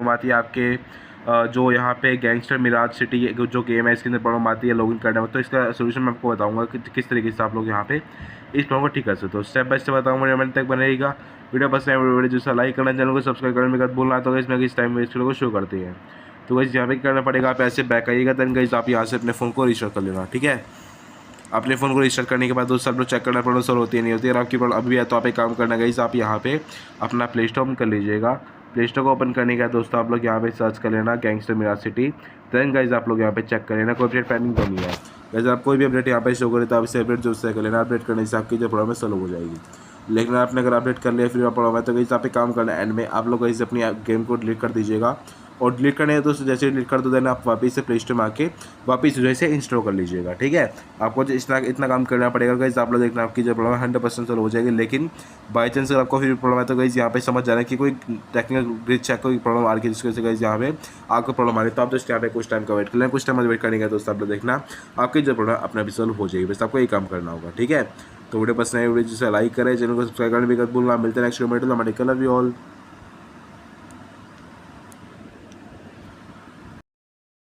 Problem आती है आपके जो यहाँ पे गैंगस्टर मिराज सिटी जो गेम है इसके अंदर प्रॉब्लम आती है लॉगिन करने में, तो इसका सोल्यूशन मैं आपको बताऊंगा कि किस तरीके से आप लोग यहाँ पे इस प्रॉब्लम को ठीक कर सकते हो। स्टेप बाय स्टेप बताऊंगा, वीडियो तक बनेगा। वीडियो पसंद है वीडियो जो लाइक करना, चैनल को सब्सक्राइब करने में भूलना, तो इसमें इस टाइम वेस्ट को शो करते हैं। तो गाइस यहाँ पे क्या करना पड़ेगा, आप ऐसे बैक आइएगा, देन गाइस आप यहाँ से अपने फ़ोन को रिस्टार्ट कर लेना। ठीक है, अपने फ़ोन को रिस्टार्ट करने के बाद दोस्तों आप लोग चेक करना प्रॉब्लम सॉल्व होती है नहीं होती है। अगर आपकी प्रॉब्लम अभी भी है तो आप एक काम करना गाइस, आप यहाँ पे अपना प्ले स्टोर ओपन कर लीजिएगा। प्ले स्टोर को ओपन करने के बाद दोस्तों आप लोग यहाँ पे सर्च कर लेना gangster mirage city. Then guys आप लोग यहाँ पे चेक कर लेना कोई अपडेट पेंडिंग तो नहीं है। गाइस आप कोई भी अपडेट यहाँ पे शो करे तो आप इसे अपडेट जो से कर लेना। अपडेट करने से आपकी जो प्रॉब्लम है सॉल्व हो जाएगी। लेकिन आपने अगर अपडेट कर लिया फिर प्रॉब्लम है तो गाइस आप एक काम करना, एंड में आप लोग गाइस अपनी गेम को डिलीट कर दीजिएगा। और डिलीट करने है तो जैसे डिलीट कर दो देना आप वापस से प्ले स्टोर में आके वापस जो है इंस्टॉल कर लीजिएगा। ठीक है, आपको इतना काम करना पड़ेगा गाइस। आप लोग देखना आपकी जो प्रॉब्लम है 100% सॉल्व हो जाएगी। लेकिन बाई चांस अगर आपको फिर प्रॉब्लम है तो गाइस यहाँ पे समझ जाना कि कोई टेक्निकल ग्लिच है, कोई प्रॉब्लम आ रही है जिसकी वजह से गाइस यहाँ पे आपको प्रॉब्लम आ रही है, तो आप जस्ट यहाँ पे कुछ टाइम का वेट कर लें। कुछ टाइम वेट करने का दोस्तों आप लोग देखना आपकी जो प्रॉब्लम अपना भी सॉल्व हो जाएगी। बस आपको यही काम करना होगा। ठीक है, तो वीडियो पसंद है वीडियो जिसे लाइक करें, चैनल को सब्सक्राइब करने भी मत भूलना। मिलते हैं नेक्स्ट वीडियो में। Love you all.